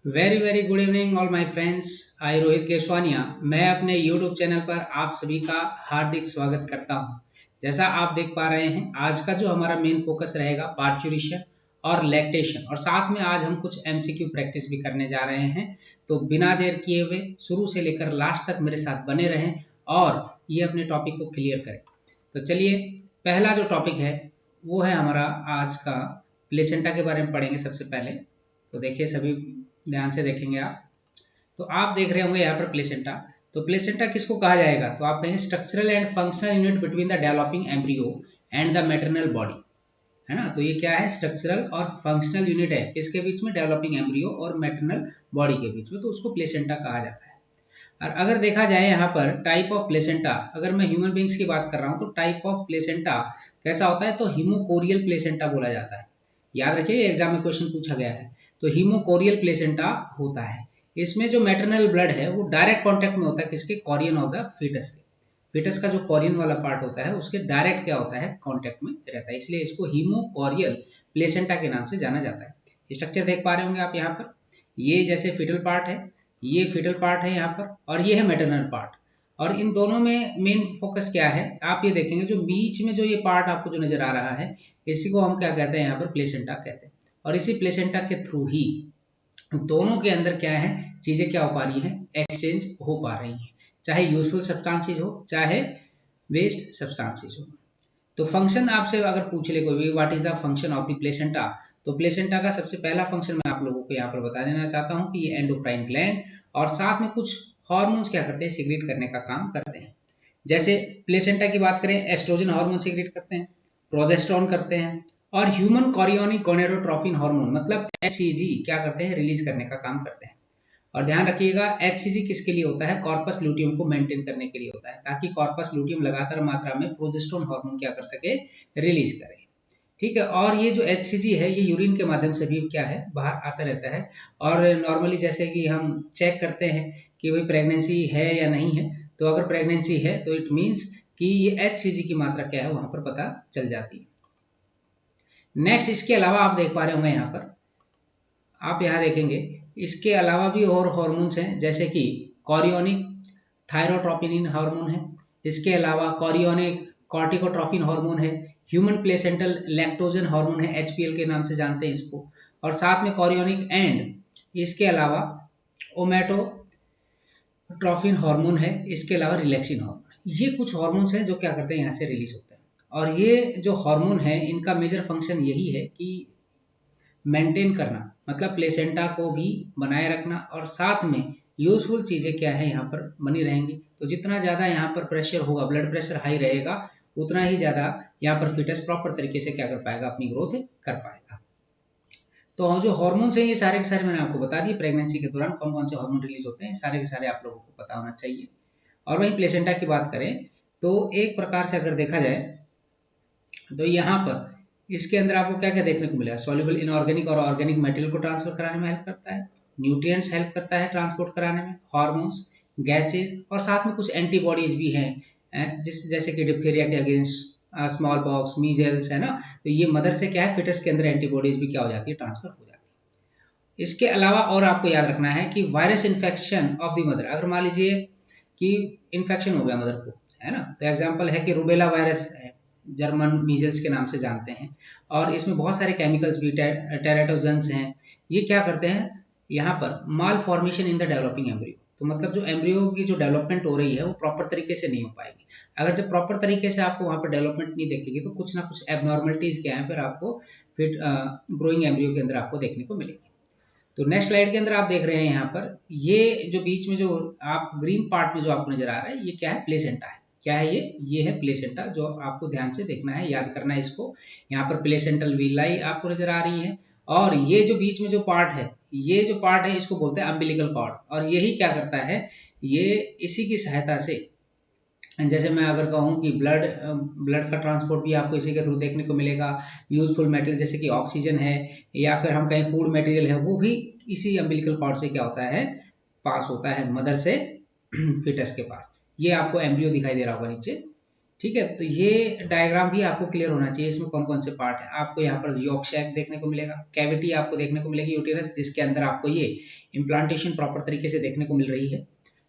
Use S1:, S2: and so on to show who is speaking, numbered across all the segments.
S1: Very very good evening all my friends. I Rohit Keshwania, मैं अपने YouTube channel पर आप सभी का हार्दिक स्वागत करता हूं। जैसा आप देख पा रहे हैं, आज का जो हमारा मेन फोकस रहेगा पार्चुरेशन और लैक्टेशन, और साथ में आज हम कुछ एमसीक्यू प्रैक्टिस भी करने जा रहे हैं। तो बिना देर किए हुए शुरू से लेकर लास्ट तक मेरे साथ बने रहें और ये अपने टॉपिक को क्लियर करें। तो चलिए, पहला जो टॉपिक है वो है हमारा आज का प्लेसेंटा के बारे में पढ़ेंगे सबसे पहले। तो देखिए, सभी ध्यान से देखेंगे आप। तो आप देख रहे होंगे यहाँ पर प्लेसेंटा। तो प्लेसेंटा किसको कहा जाएगा? तो आप कहेंगे structural and functional unit between the developing embryo and the maternal body, है ना। तो ये क्या है? स्ट्रक्चरल और फंक्शनल यूनिट है किसके बीच में? डेवलपिंग एम्ब्रियो और मैटरनल बॉडी के बीच में, तो उसको प्लेसेंटा कहा जाता है। और अगर देखा जाए यहाँ पर टाइप ऑफ प्लेसेंटा, अगर मैं ह्यूमन बींग्स की बात कर रहा हूँ तो टाइप ऑफ प्लेसेंटा कैसा होता है? तो हीमोकोरियल प्लेसेंटा बोला जाता है। याद रखिए, एग्जाम में क्वेश्चन पूछा गया है। तो हीमोकोरियल प्लेसेंटा होता है। इसमें जो मैटरनल ब्लड है वो डायरेक्ट कांटेक्ट में होता है किसके? कोरियन ऑफ द फीटस के। फीटस का जो कोरियन वाला पार्ट होता है उसके डायरेक्ट क्या होता है? कांटेक्ट में रहता है, इसलिए इसको हीमोकोरियल प्लेसेंटा के नाम से जाना जाता है। स्ट्रक्चर देख पा रहे होंगे आप यहाँ पर। ये जैसे फिटल पार्ट है, ये फिटल पार्ट है यहाँ पर, और ये है मैटरनल पार्ट। और इन दोनों में मेन फोकस क्या है? आप ये देखेंगे, जो बीच में जो ये पार्ट आपको जो नजर आ रहा है, इसी को हम क्या कहते हैं? यहाँ पर प्लेसेंटा कहते हैं। और इसी प्लेसेंटा के थ्रू ही दोनों के अंदर क्या है? चीजें क्या हो पा रही हैं? एक्सचेंज हो पा रही हैं, चाहे यूजफुल सब्सटेंसेज हो चाहे वेस्ट सब्सटेंसेज हो। तो फंक्शन आपसे अगर पूछ ले कोई भी, what is the function of the placenta, तो प्लेसेंटा का सबसे पहला फंक्शन मैं आप लोगों को यहाँ पर बता देना चाहता हूँ कि ये एंडोक्राइन ग्लैंड और साथ में कुछ हार्मोन्स क्या करते हैं? सीक्रेट करने का काम करते हैं। जैसे प्लेसेंटा की बात करें, एस्ट्रोजन हार्मोन सीक्रेट करते हैं, प्रोजेस्टेरोन करते हैं, और ह्यूमन कॉरियोनिक गोनेडोट्रोफिन हार्मोन मतलब एचसीजी क्या करते हैं? रिलीज करने का काम करते हैं। और ध्यान रखिएगा, एचसीजी किसके लिए होता है? कॉर्पस लूटियम को मेंटेन करने के लिए होता है, ताकि कॉर्पस लूटियम लगातार मात्रा में प्रोजेस्टेरोन हार्मोन क्या कर सके? रिलीज करे। ठीक है। और ये जो एचसीजी है ये यूरिन के माध्यम से भी क्या है? बाहर आता रहता है। और नॉर्मली जैसे कि हम चेक करते हैं कि भाई प्रेगनेंसी है या नहीं है, तो अगर प्रेगनेंसी है तो इट मीन्स कि ये एचसीजी की मात्रा क्या है वहां पर पता चल जाती है। नेक्स्ट, इसके अलावा आप देख पा रहे होंगे यहाँ पर, आप यहाँ देखेंगे इसके अलावा भी और हार्मोन्स हैं, जैसे कि कॉरियोनिक थायरोट्रोपिनिन हार्मोन है, इसके अलावा कॉरियोनिक कॉर्टिकोट्रोफिन हार्मोन है, ह्यूमन प्लेसेंटल लैक्टोजन हार्मोन है, एचपीएल के नाम से जानते हैं इसको, और साथ में कॉरियोनिक एंड इसके अलावा ओमेटोट्रोफिन हार्मोन है, इसके अलावा रिलैक्सिन हार्मोन। ये कुछ हार्मोन्स हैं जो क्या करते हैं? यहाँ से रिलीज होते हैं। और ये जो हार्मोन है इनका मेजर फंक्शन यही है कि मेंटेन करना, मतलब प्लेसेंटा को भी बनाए रखना, और साथ में यूजफुल चीजें क्या है यहाँ पर बनी रहेंगी। तो जितना ज्यादा यहाँ पर प्रेशर होगा, ब्लड प्रेशर हाई रहेगा, उतना ही ज्यादा यहाँ पर फिटस प्रॉपर तरीके से क्या कर पाएगा? अपनी ग्रोथ कर पाएगा। तो जो हार्मोन्स हैं ये सारे के सारे मैंने आपको बता दिए। प्रेगनेंसी के दौरान कौन कौन से हार्मोन रिलीज होते हैं सारे के सारे आप लोगों को पता होना चाहिए। और वहीं प्लेसेंटा की बात करें तो एक प्रकार से अगर देखा जाए तो यहाँ पर इसके अंदर आपको क्या क्या देखने को मिलेगा? सॉल्युबल इनऑर्गेनिक और ऑर्गेनिक मटेरियल को ट्रांसफर कराने में हेल्प करता है, न्यूट्रिएंट्स हेल्प करता है ट्रांसपोर्ट कराने में, हार्मोन्स, गैसेज, और साथ में कुछ एंटीबॉडीज भी हैं जैसे कि डिप्थीरिया के अगेंस्ट स्मॉल पॉक्स, मीजल्स, है ना। तो ये मदर से क्या है? फिटस के अंदर एंटीबॉडीज भी क्या हो जाती है? ट्रांसफर हो जाती है। इसके अलावा और आपको याद रखना है कि virus infection of the mother, अगर मान लीजिए कि इन्फेक्शन हो गया मदर को, है ना, तो एग्जाम्पल है कि रूबेला वायरस है, जर्मन मीजल्स के नाम से जानते हैं, और इसमें बहुत सारे केमिकल्स भी टेराटोजेंस हैं। ये क्या करते हैं? यहाँ पर malformation in the developing embryo, तो मतलब जो एम्ब्रियो की जो डेवलपमेंट हो रही है वो प्रॉपर तरीके से नहीं हो पाएगी। अगर जब प्रॉपर तरीके से आपको वहाँ पर डेवलपमेंट नहीं देखेगी तो कुछ ना कुछ एबनॉर्मलिटीज क्या है फिर आपको फिर ग्रोइंग एम्ब्रियो के अंदर आपको देखने को मिलेगी। तो नेक्स्ट स्लाइड के अंदर आप देख रहे हैं यहाँ पर, ये जो बीच में जो आप ग्रीन पार्ट में जो आपको नजर आ रहा है ये क्या है? प्लेसेंटा है। क्या है ये है प्लेसेंटा, जो आपको ध्यान से देखना है, याद करना है इसको। यहाँ पर प्लेसेंटल विलाई आपको नजर आ रही है, और ये जो बीच में जो पार्ट है, ये जो पार्ट है इसको बोलते हैं अम्बिलिकल कॉर्ड, और यही क्या करता है? ये इसी की सहायता से, जैसे मैं अगर कहूँ कि ब्लड का ट्रांसपोर्ट भी आपको इसी के थ्रू देखने को मिलेगा, यूजफुल मटेरियल जैसे कि ऑक्सीजन है, या फिर हम कहें फूड मटेरियल है, वो भी इसी अम्बिलिकल कॉर्ड से क्या होता है? पास होता है मदर से फिटस के पास। ये आपको एम्ब्रियो दिखाई दे रहा होगा नीचे, ठीक है, तो ये डायग्राम भी आपको क्लियर होना चाहिए, इसमें कौन कौन से पार्ट है। आपको यहाँ पर यॉर्क सैक देखने को मिलेगा, कैविटी आपको देखने को मिलेगी यूटेरस, जिसके अंदर आपको ये इम्प्लांटेशन प्रॉपर तरीके से देखने को मिल रही है।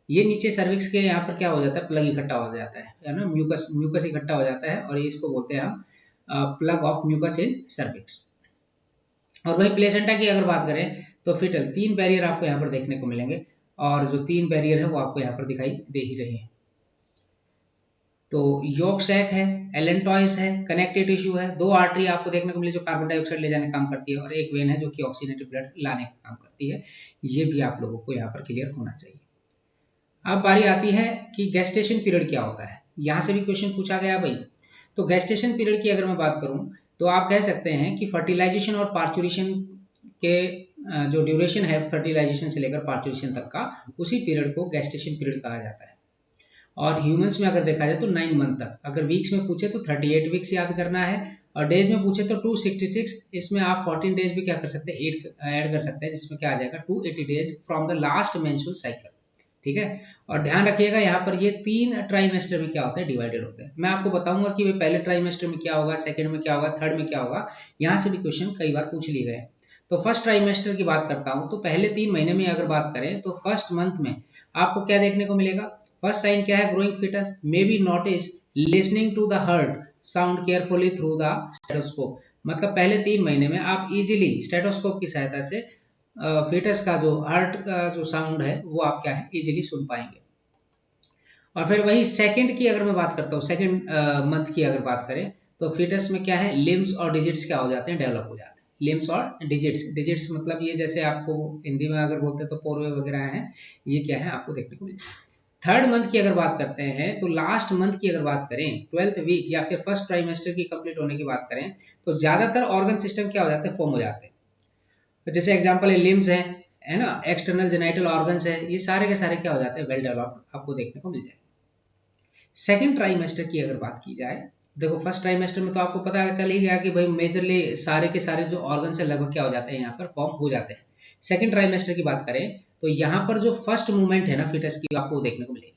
S1: ये नीचे सर्विक्स के यहाँ पर क्या हो जाता है, प्लग इकट्ठा हो जाता है ना, म्यूकस म्यूकस इकट्ठा हो जाता है, और ये इसको बोलते हैं हम plug of mucus in cervix. और वही प्लेसेंटा की अगर बात करें तो फिटल, 3 बैरियर आपको यहाँ पर देखने को मिलेंगे, और जो 3 बैरियर है वो आपको यहाँ पर दिखाई दे ही रहे हैं। तो यॉर्क सैक है, एलेंटॉइस है, कनेक्टिव टिश्यू है, 2 आर्टरी आपको देखने को मिले जो कार्बन डाइऑक्साइड ले जाने का काम करती है, और एक वेन है जो कि ऑक्सीजनेटेड ब्लड लाने का काम करती है। ये भी आप लोगों को यहाँ पर क्लियर होना चाहिए। अब बारी आती है कि गेस्टेशन पीरियड क्या होता है, यहाँ से भी क्वेश्चन पूछा गया भाई। तो गेस्टेशन पीरियड की अगर मैं बात करूँ तो आप कह सकते हैं कि फर्टिलाइजेशन और पार्चुरेशन के जो ड्यूरेशन है फर्टिलाइजेशन से लेकर पार्चुरेशन तक का, उसी पीरियड को गेस्टेशन पीरियड कहा जाता है। और ह्यूमंस में अगर देखा जाए तो 9 मंथ तक, अगर वीक्स में पूछे तो 38 वीक्स याद करना है, और डेज में पूछे तो 266, इसमें आप 14 डेज भी क्या कर सकते हैं, ऐड कर सकते हैं, जिसमें क्या आ जाएगा 280 days from the last menstrual cycle. ठीक है, और ध्यान रखिएगा यहाँ पर ये 3 ट्राइमेस्टर में क्या होता है, डिवाइडेड होते हैं। मैं आपको बताऊंगा कि भाई पहले ट्राइमेस्टर में क्या होगा, सेकंड में क्या होगा, थर्ड में क्या होगा, यहाँ से भी क्वेश्चन कई बार पूछ लिए गए। तो फर्स्ट ट्राइमेस्टर की बात करता हूँ, तो पहले 3 महीने में अगर बात करें तो फर्स्ट मंथ में आपको क्या देखने को मिलेगा, फर्स्ट साइन क्या है, growing foetus may be notice listening to the heart sound carefully through the stethoscope. मतलब पहले 3 महीने में आप इजीली स्टेथोस्कोप की सहायता से फीटस का जो हार्ट का जो साउंड है वो आप क्या है इजीली सुन पाएंगे। और फिर वही सेकंड की अगर मैं बात करता हूँ, सेकंड मंथ की अगर बात करें तो फीटस में क्या है, लिम्स और डिजिट्स क्या हो जाते हैं, डेवलप हो जाते हैं। लिम्स और डिजिट्स, डिजिट्स मतलब ये जैसे आपको हिंदी में अगर बोलते हैं तो पोरवे वगैरह हैं, ये क्या है आपको देखने को मिलता है। थर्ड मंथ की अगर बात करते हैं तो लास्ट मंथ की अगर बात करें, 12th वीक या फिर फर्स्ट ट्राइमेस्टर की कंप्लीट होने की बात करें, तो ज्यादातर ऑर्गन सिस्टम क्या हो जाते हैं, फॉर्म हो जाते हैं। तो जैसे एग्जांपल है लिम्स है ना, एक्सटर्नल जेनाइटल ऑर्गन्स है, ये सारे के सारे क्या हो जाते हैं, वेल डेवलप्ड आपको देखने को मिल जाए। सेकंड ट्राइमेस्टर की अगर बात की जाए, देखो फर्स्ट ट्राइमेस्टर में तो आपको पता चल ही गया कि भाई मेजरली सारे के सारे जो ऑर्गन है लगभग क्या हो जाते हैं, यहाँ पर फॉर्म हो जाते हैं। सेकंड ट्राइमेस्टर की बात करें तो यहाँ पर जो फर्स्ट मूवमेंट है ना फीटस की, आपको देखने को मिलेगी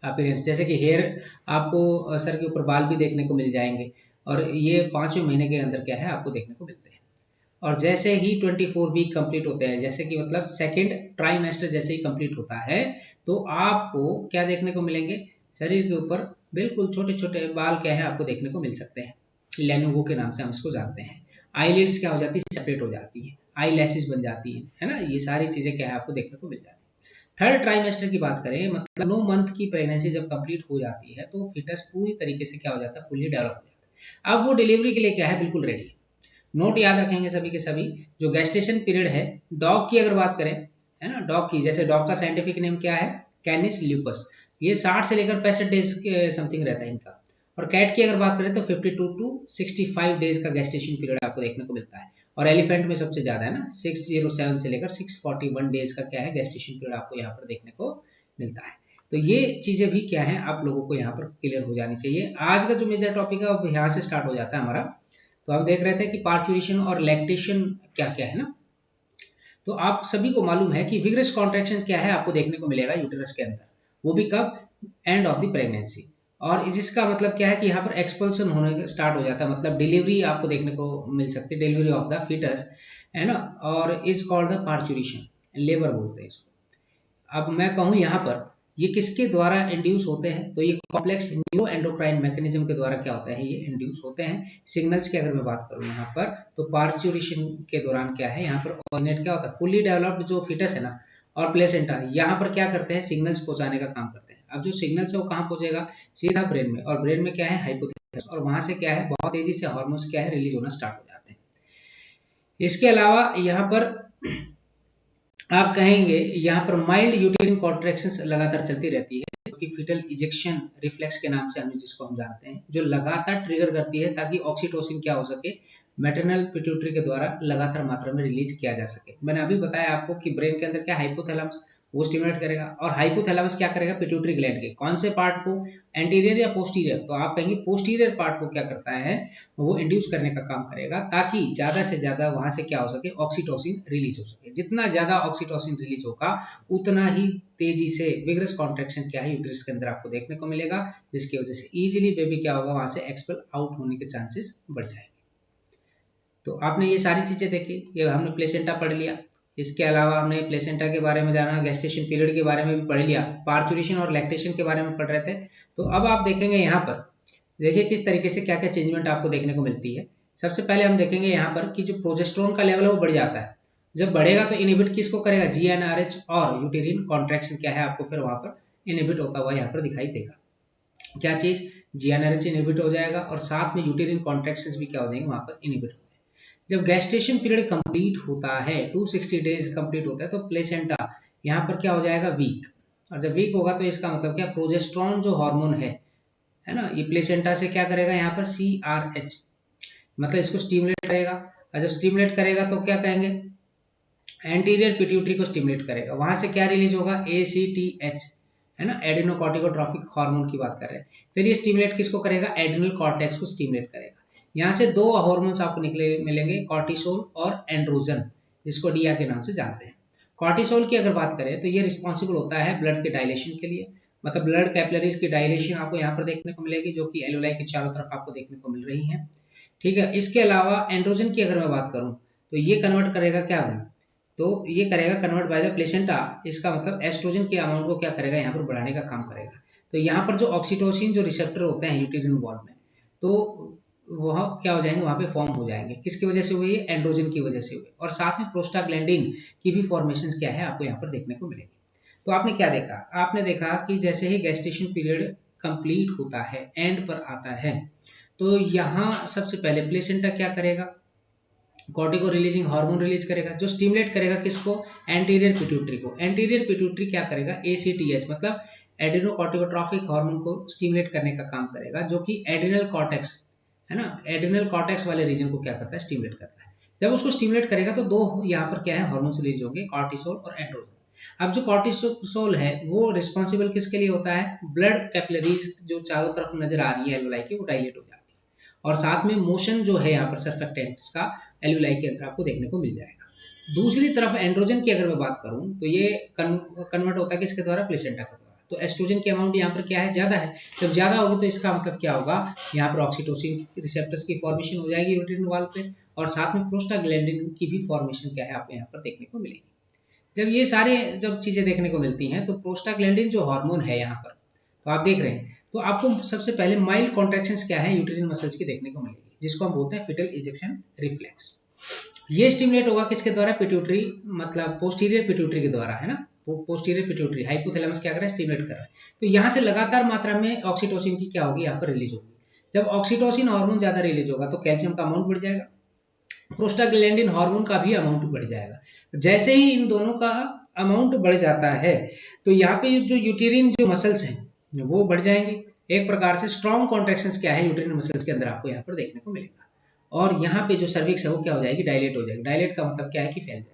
S1: अपीयरेंस, जैसे कि हेयर, आपको सर के ऊपर बाल भी देखने को मिल जाएंगे, और ये 5वें महीने के अंदर क्या है आपको देखने को मिलते हैं। और जैसे ही 24 वीक कंप्लीट होते हैं, जैसे कि मतलब सेकंड ट्राइमेस्टर जैसे ही कंप्लीट होता है, तो आपको क्या देखने को मिलेंगे, शरीर के ऊपर बिल्कुल छोटे छोटे बाल क्या है आपको देखने को मिल सकते हैं, लेनोवो के नाम से हम इसको जानते हैं। आईलिड्स क्या हो जाती है, सेपरेट हो जाती है, आई लैसेस बन जाती है ना, ये सारी चीजें क्या है आपको देखने को मिल जाती है। थर्ड ट्राइमेस्टर की बात करें, मतलब 9 मंथ की प्रेगनेंसी जब कंप्लीट हो जाती है तो फिटस पूरी तरीके से क्या हो जाता है, फुल्ली डेवलप हो जाता है। अब वो डिलीवरी के लिए क्या है, बिल्कुल रेडी है। नोट याद रखेंगे सभी के सभी, जो गेस्टेशन पीरियड है, डॉग की अगर बात करें, है ना, डॉग की, जैसे डॉग का साइंटिफिक नेम क्या है, कैनिस ल्यूपस, ये 60 से लेकर 65 डेज के समथिंग रहता है इनका। और कैट की अगर बात करें तो 52 टू 65 डेज का गेस्टेशन पीरियड आपको देखने को मिलता है। और एलिफेंट में सबसे ज्यादा है ना, 607 से लेकर 641 डेज का क्या है गेस्टेशन पीरियड आपको यहाँ पर देखने को मिलता है। तो ये चीजें भी क्या है आप लोगों को यहाँ पर क्लियर हो जानी चाहिए। आज का जो मेजर टॉपिक है वो यहाँ से स्टार्ट हो जाता है हमारा। तो हम देख रहे थे कि पार्चुरेशन और लैक्टेशन क्या क्या है ना, तो आप सभी को मालूम है कि विग्रस कॉन्ट्रैक्शन क्या है आपको देखने को मिलेगा यूटेरस के अंदर, वो भी कब, एंड ऑफ द प्रेगनेंसी। और इसका मतलब क्या है कि यहाँ पर एक्सपल्सन होने स्टार्ट हो जाता है, मतलब डिलीवरी आपको देखने को मिल सकती है, डिलीवरी ऑफ द फीटस, है ना, और is called the parturition, labour बोलते हैं इसको। अब मैं कहूँ यहाँ पर ये किसके द्वारा इंड्यूस होते हैं, तो ये कॉम्प्लेक्स न्यूरो एंडोक्राइन मैकेनिज्म के द्वारा क्या होता है, ये इंड्यूस होते हैं। सिग्नल्स की अगर मैं बात करूँ यहाँ पर, तो पार्चुरेशन के दौरान क्या है यहाँ पर ओरिजिनेट क्या होता है, फुल्ली डेवलप्ड जो फीटस है ना और प्लेसेंटा यहाँ पर क्या करते हैं, सिग्नल्स पहुंचाने का काम करते हैं। अब जो सिग्नल्स है वो कहाँ पहुंचेगा, सीधा ब्रेन में, और ब्रेन में क्या है हाइपोथैलेमस, और वहां से क्या है बहुत तेजी से हार्मोन्स क्या है रिलीज होना स्टार्ट हो जाते हैं। इसके अलावा यहाँ पर आप कहेंगे यहाँ पर माइल्ड यूटेरिन कॉन्ट्रैक्शंस लगातार चलती रहती है, क्योंकि फीटल इजेक्शन रिफ्लेक्स के नाम से हम जिसको हम जानते हैं, जो लगातार ट्रिगर करती है ताकि ऑक्सीटोसिन क्या हो सके, मैटरनल पिट्यूटरी के द्वारा लगातार मात्रा में रिलीज किया जा सके। मैंने अभी बताया आपको कि ब्रेन के अंदर क्या हाइपोथैलेमस वो स्टिमुलेट करेगा। और हाइपोथैलेमस क्या करेगा, पिट्यूटरी ग्लैंड के कौन से पार्ट को, एंटीरियर या पोस्टीरियर, तो आप कहेंगे पोस्टीरियर पार्ट को क्या करता है, वो इंड्यूस करने का काम करेगा, ताकि ज्यादा से ज्यादा वहां से क्या हो सके, ऑक्सीटोसिन रिलीज हो सके। जितना ज्यादा ऑक्सीटोसिन रिलीज होगा उतना ही तेजी से विग्रस कॉन्ट्रैक्शन क्या है यूट्रस के अंदर आपको देखने को मिलेगा, जिसकी वजह से इजीली बेबी क्या होगा, वहां से एक्सपेल आउट होने के चांसेस बढ़ जाएंगे। तो आपने ये सारी चीजें देखी, ये हमने प्लेसेंटा पढ़ लिया, इसके अलावा हमने प्लेसेंटा के बारे में जाना, गेस्टेशन पीरियड के बारे में भी पढ़ लिया, पार्चुरेशन और लैक्टेशन के बारे में पढ़ रहे थे। तो अब आप देखेंगे यहाँ पर, देखिए किस तरीके से क्या क्या चेंजमेंट आपको देखने को मिलती है। सबसे पहले हम देखेंगे यहाँ पर कि जो प्रोजेस्टेरोन का लेवल है वो बढ़ जाता है। जब बढ़ेगा तो इनहिबिट किसको करेगा, जीएनआरएच और यूटेरिन कॉन्ट्रैक्शन क्या है आपको फिर वहां पर इनहिबिट होता हुआ यहाँ पर दिखाई देगा। क्या चीज, जीएनआरएच इनहिबिट हो जाएगा और साथ में यूटेरिन कॉन्ट्रैक्शंस भी क्या हो जाएंगे वहां पर इनहिबिट हो जाएंगे। जब गेस्टेशन पीरियड कंप्लीट होता है, 260 डेज कंप्लीट होता है, तो प्लेसेंटा यहाँ पर क्या हो जाएगा, वीक। और जब वीक होगा तो इसका मतलब क्या, प्रोजेस्टेरोन जो हार्मोन है ना, ये प्लेसेंटा से क्या करेगा यहाँ पर, CRH, मतलब इसको स्टिमुलेट करेगा। और जब स्टिमुलेट करेगा तो क्या कहेंगे, एंटीरियर पिट्यूटरी को स्टिमुलेट करेगा, वहां से क्या रिलीज होगा, ACTH, है ना, एडिनोकॉर्टिकोट्रोफिक हार्मोन की बात कर रहे हैं। फिर ये स्टिमुलेट किसको करेगा, एड्रिनल कॉर्टेक्स को स्टिमुलेट करेगा। यहाँ से दो हार्मोन्स आपको निकले मिलेंगे, कॉर्टिसोल और एंड्रोजन, जिसको डिया के नाम से जानते हैं। कॉर्टिसोल की अगर बात करें तो ये रिस्पॉन्सिबल होता है ब्लड के डायलेशन के लिए, मतलब ब्लड कैपिलरीज की डायलेशन आपको यहाँ पर देखने को मिलेगी, जो कि एलुलाई के चारों तरफ आपको देखने को मिल रही है। ठीक है, इसके अलावा एंड्रोजन की अगर मैं बात करूं तो ये कन्वर्ट करेगा क्या है, तो ये करेगा कन्वर्ट बाय द प्लेसेंटा, इसका मतलब एस्ट्रोजन के अमाउंट को क्या करेगा यहाँ पर बढ़ाने का काम करेगा। तो यहाँ पर जो ऑक्सीटोसिन जो रिसेप्टर होते हैं यूटेरिन वॉल में, तो वह क्या हो जाएंगे, वहां पे फॉर्म हो जाएंगे। किसकी वजह से हुई है, एंड्रोजन की वजह से हुई। और साथ में प्रोस्टाग्लैंडिन की भी फॉर्मेशन क्या है आपको यहाँ पर देखने को मिलेगी। तो आपने क्या देखा, आपने देखा कि जैसे ही गेस्टेशन पीरियड कंप्लीट होता है, एंड पर आता है, तो यहाँ सबसे पहले प्लेसेंटा क्या करेगा, कॉर्टिको रिलीजिंग हार्मोन रिलीज करेगा, जो स्टिमुलेट करेगा किसको, एंटीरियर पिट्यूटरी को। एंटीरियर पिट्यूटरी क्या करेगा, ACTH मतलब एडिनोकॉर्टिकोट्रोफिक हार्मोन को स्टिमुलेट करने का काम करेगा, जो कि एड्रिनल कॉर्टेक्स है ना, एड्रिनल कॉर्टेक्स वाले रीजन को क्या करता है, स्टिमुलेट करता है। जब उसको स्टिमुलेट करेगा तो दो यहाँ पर क्या है, हार्मोन्स रिलीज होंगे, कॉर्टिसोल और एंड्रोजन। अब जो कॉर्टिसोल है वो रिस्पॉन्सिबल किसके लिए होता है, ब्लड कैपिलरीज जो चारों तरफ नजर आ रही है एलुलाई की, वो डायलेट हो जाती है। और साथ में मोशन जो है यहाँ पर सर्फेक्टेंट्स का एलुलाई के अंदर आपको देखने को मिल जाएगा। दूसरी तरफ एंड्रोजन की अगर मैं बात करूं तो ये कन्वर्ट होता है किसके द्वारा, प्लेसेंटा के द्वारा। तो एस्ट्रोजन की अमाउंट यहाँ पर क्या है, ज्यादा है। जब ज्यादा होगी तो इसका मतलब क्या होगा, यहाँ पर ऑक्सीटोसिन रिसेप्टर्स की फॉर्मेशन हो जाएगी यूटेरिन वॉल पे, और साथ में प्रोस्टाग्लैंडिन की भी फॉर्मेशन क्या है आपको यहाँ पर देखने को मिलेगी। जब ये सारे जब चीजें देखने को मिलती हैं, तो प्रोस्टाग्लैंडिन जो हार्मोन है यहाँ पर, तो आप देख रहे हैं, तो आपको सबसे पहले माइल्ड कॉन्ट्रैक्शंस क्या है यूटेरिन मसल्स की देखने को मिलेगी, जिसको हम बोलते हैं फिटल इजेक्शन रिफ्लेक्स। ये स्टिमुलेट होगा किसके द्वारा, पिट्यूटरी मतलब पोस्टीरियर पिट्यूटरी के द्वारा, है ना, पोस्टीरियर पिट्यूटरी, हाइपोथैलेमस क्या कर रहा है, स्टिमुलेट कर रहा है। तो यहाँ से लगातार मात्रा में ऑक्सीटोसिन की क्या होगी, यहाँ पर रिलीज होगी। जब ऑक्सीटोसिन हार्मोन ज्यादा रिलीज होगा तो कैल्शियम का अमाउंट बढ़ जाएगा, प्रोस्टाग्लैंडिन हार्मोन का भी अमाउंट बढ़ जाएगा। जैसे ही इन दोनों का अमाउंट बढ़ जाता है, तो यहाँ पे जो यूटेरिन जो मसल्स हैं वो बढ़ जाएंगे। एक प्रकार से स्ट्रॉन्ग कॉन्ट्रैक्शंस क्या है यूटेरिन मसल्स के अंदर आपको यहाँ पर देखने को मिलेगा। और यहाँ पे जो सर्विक्स है वो क्या हो जाएगी, डायलेट हो जाएगी। डायलेट का मतलब क्या है कि फैल जाएगी,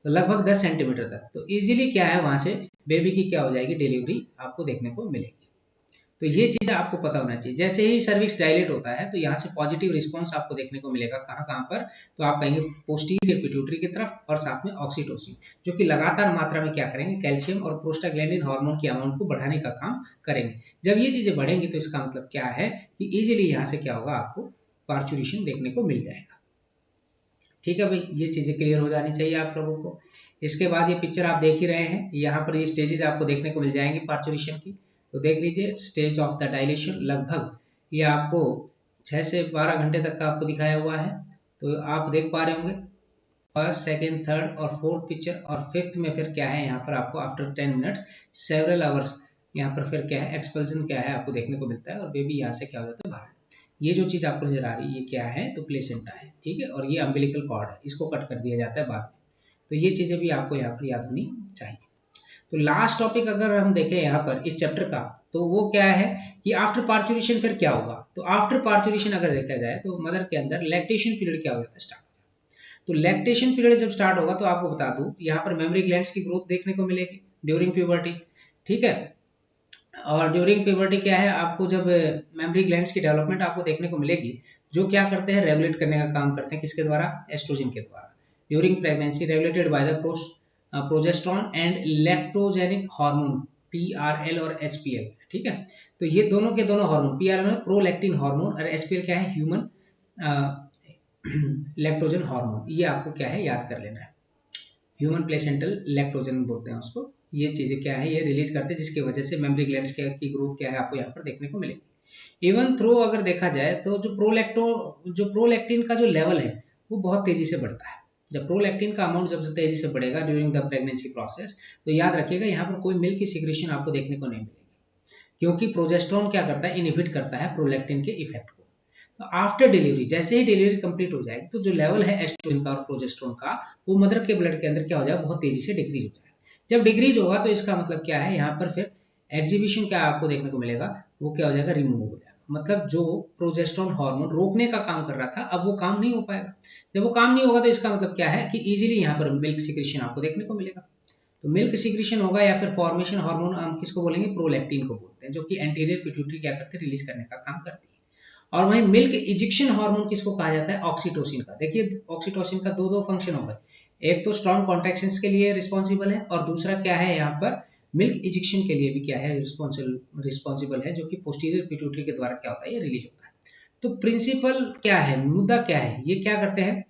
S1: तो लगभग 10 सेंटीमीटर तक। तो इजीली क्या है, वहां से बेबी की क्या हो जाएगी, डिलीवरी आपको देखने को मिलेगी। तो ये चीज आपको पता होना चाहिए। जैसे ही सर्विक्स डायलेट होता है तो यहाँ से पॉजिटिव रिस्पॉन्स आपको देखने को मिलेगा, कहाँ पर, तो आप कहेंगे पोस्टीरियर पिट्यूटरी की तरफ, और साथ में ऑक्सीटोसिन, जो कि लगातार मात्रा में क्या करेंगे, कैल्शियम और प्रोस्टाग्लैंडिन हार्मोन की अमाउंट को बढ़ाने का काम करेंगे। जब ये चीजें बढ़ेंगी तो इसका मतलब क्या है कि इजिली यहाँ से क्या होगा, आपको पार्चुरेशन देखने को मिल जाएगा। ठीक है भाई, ये चीजें क्लियर हो जानी चाहिए आप लोगों को। इसके बाद ये पिक्चर आप देख ही रहे हैं, यहाँ पर ये स्टेजेस आपको देखने को मिल जाएंगे पार्चुरेशन की। तो देख लीजिए, स्टेज ऑफ द डायलेशन, लगभग ये आपको 6 से 12 घंटे तक का आपको दिखाया हुआ है। तो आप देख पा रहे होंगे फर्स्ट, सेकंड, थर्ड और फोर्थ पिक्चर, और फिफ्थ में फिर क्या है, यहाँ पर आपको आफ्टर 10 मिनट्स सेवरल आवर्स यहाँ पर फिर क्या है, एक्सपल्सन क्या है आपको देखने को मिलता है, और बेबी यहाँ से क्या हो जाता है, बाहर। ये जो चीज आपको नजर आ रही है ये क्या है, तो प्लेसेंटा है। ठीक है, और ये अम्बिलिकल कॉर्ड है, इसको कट कर दिया जाता है बाद में। तो ये चीजें भी आपको यहाँ पर याद होनी चाहिए। तो लास्ट टॉपिक अगर हम देखें यहाँ पर इस चैप्टर का, तो वो क्या है कि आफ्टर पार्चुरेशन फिर क्या होगा। तो आफ्टर पार्चुरेशन अगर देखा जाए तो मदर के अंदर लैक्टेशन पीरियड क्या हो जाता है, स्टार्ट। तो लैक्टेशन पीरियड जब स्टार्ट होगा तो आपको बता दूं, यहाँ पर मेमोरी ग्लैंड्स की ग्रोथ देखने को मिलेगी, ड्यूरिंग प्यूबर्टी, ठीक है। और ड्यूरिंग प्यूबर्टी क्या है, आपको जब मेमोरी ग्लैंड्स की डेवलपमेंट आपको देखने को मिलेगी, जो क्या करते हैं, रेगुलेट करने का काम करते हैं, किसके द्वारा, एस्ट्रोजन के द्वारा। During pregnancy regulated by the progesterone and lactogenic hormone PRL और HPL, ठीक है। तो ये दोनों के दोनों हार्मोन, PRL में प्रोलैक्टिन हार्मोन और HPL क्या है, ह्यूमन लैक्टोजन हार्मोन, ये आपको क्या है याद कर लेना है। ह्यूमन प्लेसेंटल लैक्टोजन बोलते हैं उसको। ये चीजें क्या है, ये रिलीज करते हैं, जिसकी वजह से मेमोरी ग्लैंड्स की ग्रोथ क्या है आपको यहाँ पर देखने को मिलेगी। इवन थ्रो अगर देखा जाए तो जो प्रोलैक्टिन का जो लेवल है वो बहुत तेजी से बढ़ता है। जब प्रोलैक्टिन का अमाउंट जब तेजी से बढ़ेगा ड्यूरिंग द प्रेगनेंसी प्रोसेस, तो याद रखिएगा यहाँ पर कोई मिल्क की सिक्रेशन आपको देखने को नहीं मिलेगी, क्योंकि प्रोजेस्टेरॉन क्या करता है, इनहिबिट करता है प्रोलैक्टिन के इफेक्ट को। तो आफ्टर डिलीवरी, जैसे ही डिलीवरी कंप्लीट हो जाएगी, तो जो लेवल है एस्ट्रोजन का और प्रोजेस्टेरॉन का, वो मदर के ब्लड के अंदर क्या हो जाएगा, बहुत तेजी से डिक्रीज हो जाएगा। जब डिक्रीज होगा तो इसका मतलब क्या है, यहाँ पर फिर एग्जीबिशन क्या आपको देखने को मिलेगा, वो क्या हो जाएगा, रिमूव हो जाएगा। मतलब जो प्रोजेस्टेरॉन हार्मोन रोकने का काम कर रहा था, अब वो काम नहीं हो पाएगा। जब वो काम नहीं होगा तो इसका मतलब क्या है कि इजीली यहाँ पर मिल्क सिक्रेशन आपको देखने को मिलेगा। तो मिल्क सिक्रेशन होगा या फिर फॉर्मेशन हार्मोन हम किसको बोलेंगे, प्रोलैक्टिन को बोलते हैं, जो कि एंटीरियर पिट्यूटरी क्या करते हैं, रिलीज करने का काम करती है। और वहीं मिल्क इजेक्शन हार्मोन किसको कहा जाता है, ऑक्सीटोसिन का। देखिए ऑक्सीटोसिन का दो फंक्शन होगा, एक तो स्ट्रॉन्ग कॉन्ट्रैक्शंस के लिए रिस्पॉन्सिबल है, और दूसरा क्या है यहाँ पर मिल्क इजेक्शन के लिए भी क्या है, रिस्पॉन्सिबल है, जो कि पोस्टीरियर पिट्यूटरी के द्वारा क्या होता है, ये रिलीज होता है। तो प्रिंसिपल क्या है, मुद्दा क्या है, ये क्या करते हैं,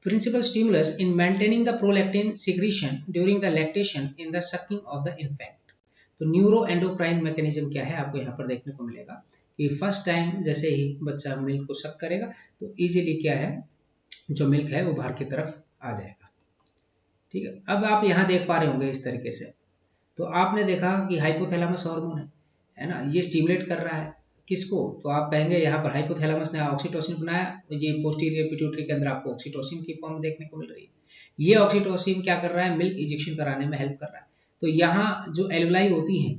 S1: principal stimulus in maintaining the prolactin secretion during the lactation in the sucking of the infant। तो न्यूरो एंडोक्राइन मैकेनिज्म क्या है आपको यहाँ पर देखने को मिलेगा कि फर्स्ट टाइम जैसे ही बच्चा मिल्क को सक करेगा तो इजीली क्या है, जो मिल्क है वो बाहर की तरफ आ जाएगा, ठीक है। अब आप यहाँ देख पा रहे होंगे इस तरीके से, तो आपने देखा कि हाइपोथैलेमस हार्मोन है ना, ये स्टिमुलेट कर रहा है किसको, तो आप कहेंगे यहाँ पर हाइपोथैलेमस ने ऑक्सीटोसिन बनाया, ये पोस्टीरियर पिट्यूटरी के अंदर आपको ऑक्सीटोसिन की फॉर्म देखने को मिल रही है। ये ऑक्सीटोसिन क्या कर रहा है, मिल्क इंजेक्शन कराने में हेल्प कर रहा है। तो यहाँ जो एलुलाई होती है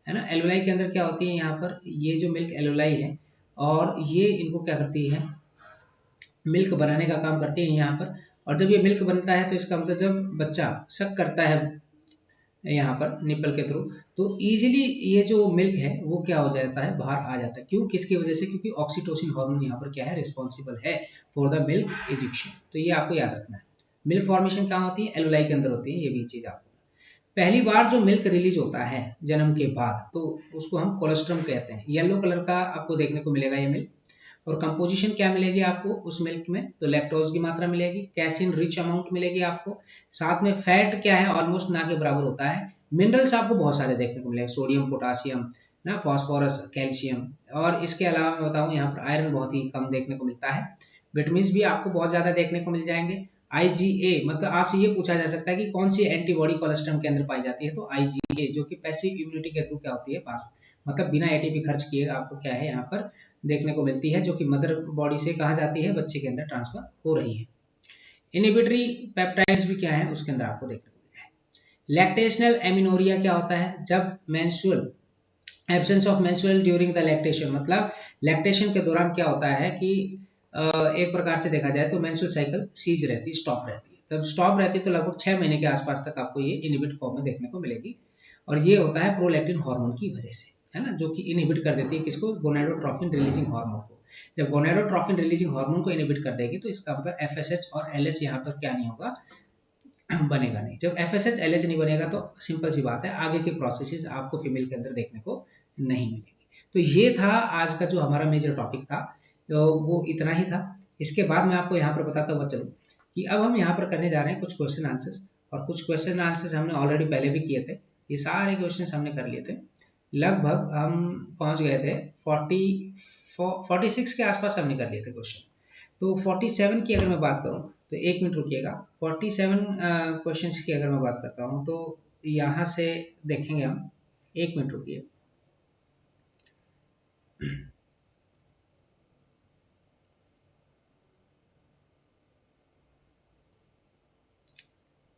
S1: ना, एलुलाई के अंदर क्या होती है, यहाँ पर ये जो मिल्क एलुलाई है, और ये इनको क्या करती है, मिल्क बनाने का काम करती है यहाँ पर। और जब ये मिल्क बनता है तो इसका मतलब जब बच्चा सक करता है यहाँ पर निपल के थ्रू, तो इजीली ये जो मिल्क है वो क्या हो जाता है, बाहर आ जाता है। क्यों, किसकी वजह से, क्योंकि ऑक्सीटोसिन हार्मोन यहाँ पर क्या है, रिस्पॉन्सिबल है फॉर द मिल्क इजेक्शन। तो ये आपको याद रखना है। मिल्क फॉर्मेशन कहाँ होती है, एलुलाई के अंदर होती है, ये भी चीज आपको। पहली बार जो मिल्क रिलीज होता है जन्म के बाद, तो उसको हम कोलेस्ट्रम कहते हैं। येलो कलर का आपको देखने को मिलेगा ये मिल्क। और कंपोजिशन क्या मिलेगी आपको उस मिल्क में, तो लैक्टोज की मात्रा मिलेगी, कैसिन रिच अमाउंट मिलेगी आपको, साथ में फैट क्या है, ऑलमोस्ट ना के बराबर होता है। मिनरल्स आपको बहुत सारे देखने को मिलेंगे, सोडियम, पोटासियम ना, फास्फोरस, कैल्शियम। और इसके अलावा मैं बताऊं यहाँ पर आयरन बहुत ही कम देखने को मिलता है। विटामिन भी आपको बहुत ज्यादा देखने को मिल जाएंगे। IgA, मतलब आपसे ये पूछा जा सकता है कि कौन सी एंटीबॉडी कोलेस्ट्रम के अंदर पाई जाती है, तो IgA, जो कि पैसिव इम्यूनिटी के थ्रू क्या होती है, पास, मतलब बिना ATP खर्च किए आपको क्या है यहाँ पर देखने को मिलती है, जो कि मदर बॉडी से कहा जाती है, बच्चे के अंदर ट्रांसफर हो रही है। इनहिबिटरी पेप्टाइड्स भी क्या है उसके अंदर आपको देखने को मिलता है। लैक्टेशनल एमिनोरिया क्या होता है, जब menstrual absence of menstrual during the lactation, मतलब लैक्टेशन के दौरान क्या होता है कि एक प्रकार से देखा जाए तो मेंस्ट्रुअल साइकिल सीज रहती है, स्टॉप रहती है। तब स्टॉप रहती है तो लगभग 6 महीने के आसपास तक आपको ये इनहिबिट फॉर्म में देखने को मिलेगी। और ये होता है प्रोलैक्टिन हार्मोन की वजह से, है ना, जो कि इनहिबिट कर देती है किसको, गोनाडोट्रोफिन रिलीजिंग हार्मोन को। जब गोनाडोट्रोफिन रिलीजिंग हार्मोन को इनहिबिट कर देगी तो इसका मतलब FSH और LH यहाँ पर क्या नहीं होगा, बनेगा नहीं। जब FSH LH नहीं बनेगा तो सिंपल सी बात है, आगे की प्रोसेसेस आपको फीमेल के अंदर देखने को नहीं मिलेगी। तो ये था आज का जो हमारा मेजर टॉपिक था, तो वो इतना ही था। इसके बाद मैं आपको यहाँ पर बताता हुआ चलूँ कि अब हम यहाँ पर करने जा रहे हैं कुछ क्वेश्चन आंसर्स, और कुछ क्वेश्चन आंसर्स हमने ऑलरेडी पहले भी किए थे। ये सारे क्वेश्चन हमने कर लिए थे, लगभग हम पहुंच गए थे 46 के आसपास हमने कर लिए थे क्वेश्चन। तो 47 की अगर मैं बात करूं तो एक मिनट रुकिएगा, 47 क्वेश्चंस की अगर मैं बात करता हूं तो यहाँ से देखेंगे हम, एक मिनट रुकिए।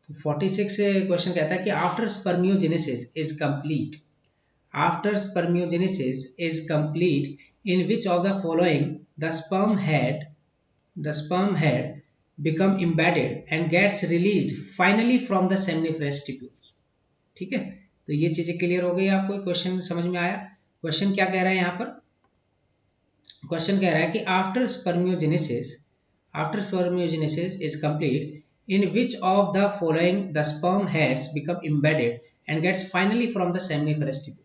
S1: 46 क्वेश्चन कहता है कि after spermiogenesis is complete, after spermiogenesis is complete in which of the following the sperm head become embedded and gets released finally from the seminiferous tubules। ठीक है, तो ये चीजें क्लियर हो गई आपको, क्वेश्चन समझ में आया। क्वेश्चन क्या कह रहा है यहाँ पर, क्वेश्चन कह रहा है कि after spermiogenesis is complete, in which of the following the sperm heads become embedded and gets finally from the seminiferous tube?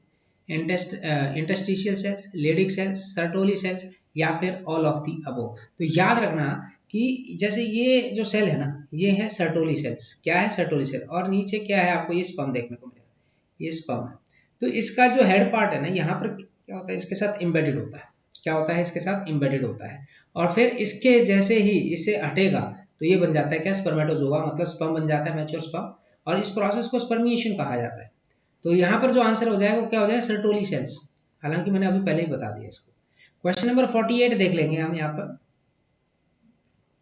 S1: Interstitial cells, Leydig cells, Sertoli cells, या फिर ऑल ऑफ दी अबोव। तो याद रखना कि जैसे ये जो cell है ना, ये है सर्टोली सेल्स। क्या है? Sertoli cell. और नीचे क्या है? आपको ये स्पर्म देखने को मिलेगा, ये स्पर्म है। तो इसका जो हेड पार्ट है ना, यहाँ पर क्या होता है, इसके साथ एम्बेडेड होता है। क्या होता है? इसके साथ एम्बेडेड होता है। और फिर इसके जैसे ही इसे हटेगा तो ये बन जाता है क्या? स्पर्मेटोजोआ, मतलब स्पर्म बन जाता है, मैच्योर स्पर्म। और इस प्रोसेस को स्पर्मिएशन कहा जाता है। तो यहाँ पर जो आंसर हो जाएगा वो क्या हो जाएगा? Sertoli cells. हालांकि मैंने अभी पहले ही बता दिया इसको। क्वेश्चन नंबर 48 देख लेंगे हम यहाँ पर।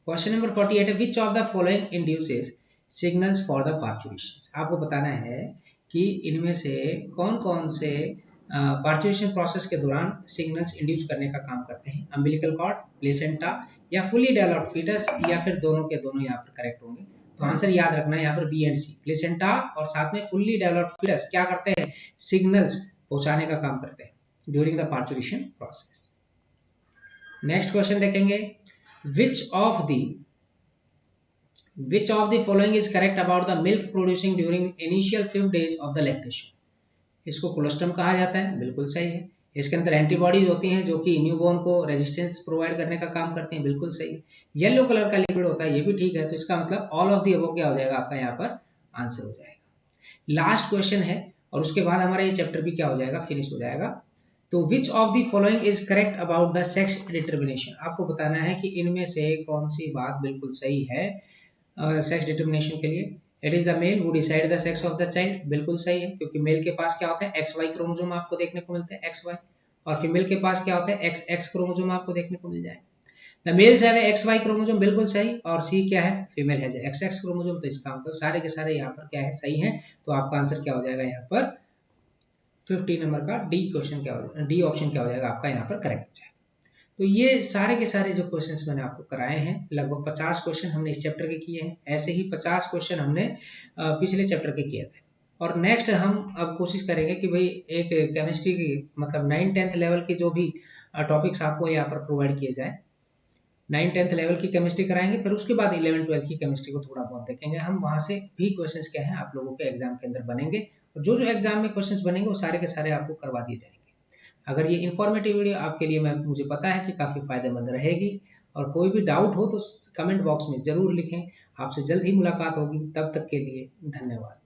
S1: क्वेश्चन नंबर 48 है, विच of the following induces signals for the parturition. आपको बताना है कि इनमें से कौन कौन से पार्चुरेशन प्रोसेस के दौरान सिग्नल्स इंड्यूस करने का काम करते हैं। अम्बिलिकल कॉर्ड, प्लेसेंटा, या फुली डेवलप्ड फीटस, या फिर दोनों के दोनों यहाँ पर करेक्ट होंगे। तो आंसर याद रखना है यहाँ पर बी एंड सी, प्लेसेंटा और साथ में फुल्ली डेवलप्ड फीटस क्या करते हैं? सिग्नल्स पहुंचाने का काम करते हैं during the parturition process. Next question देखेंगे, which of the following is correct about the milk producing during initial 5 days of the lactation. इसको कोलोस्ट्रम कहा जाता है, बिल्कुल सही है। इसके अंदर एंटीबॉडीज होती हैं जो कि न्यूबॉर्न को रेजिस्टेंस प्रोवाइड करने का काम करती हैं, बिल्कुल सही है। येलो कलर का लिक्विड होता है, ये भी ठीक है। तो इसका मतलब ऑल ऑफ दी अबव क्या हो जाएगा आपका यहाँ पर आंसर हो जाएगा। लास्ट क्वेश्चन है और उसके बाद हमारा ये चैप्टर भी क्या हो जाएगा? फिनिश हो जाएगा। तो विच of the following is correct about the sex determination. आपको बताना है कि इनमें से कौन सी बात बिल्कुल सही है सेक्स डिटर्मिनेशन के लिए। It is the mail who decide the sex of the child, बिल्कुल सही है, क्योंकि मेल के पास क्या होता है? एक्स वाई क्रोमोसोम आपको देखने को मिलते हैं, एक्स वाई। और फीमेल के पास क्या होता है? एक्स एक्स क्रोमोसोम आपको देखने को मिल जाएगा। The males have X Y chromosome, बिल्कुल सही। और सी क्या है? Female has X X chromosome. तो इसका मतलब सारे के सारे यहाँ पर क्या है? सही है। तो आपका आंसर क्या हो जाएगा यहाँ पर? 50 नंबर का डी क्वेश्चन क्या हो जाएगा? डी ऑप्शन क्या हो जाएगा आपका यहाँ पर? करेक्ट हो जाएगा। तो ये सारे के सारे जो क्वेश्चंस मैंने आपको कराए हैं, लगभग 50 क्वेश्चन हमने इस चैप्टर के किए हैं। ऐसे ही 50 क्वेश्चन हमने पिछले चैप्टर के किए थे। और नेक्स्ट हम अब कोशिश करेंगे कि भाई एक केमिस्ट्री की मतलब 9th-10th लेवल के जो भी टॉपिक्स आपको यहाँ पर प्रोवाइड किए जाए। 9th-10th लेवल की केमिस्ट्री कराएंगे, फिर उसके बाद 11th-12th की केमिस्ट्री को थोड़ा बहुत देखेंगे हम। वहाँ से भी क्वेश्चंस क्या है आप लोगों के एग्जाम के अंदर बनेंगे, और जो जो एग्जाम में क्वेश्चंस बनेंगे वो सारे के सारे आपको करवा दिए जाएंगे। अगर ये इन्फॉर्मेटिव वीडियो आपके लिए मुझे पता है कि काफ़ी फायदेमंद रहेगी, और कोई भी डाउट हो तो कमेंट बॉक्स में ज़रूर लिखें। आपसे जल्द ही मुलाकात होगी, तब तक के लिए धन्यवाद।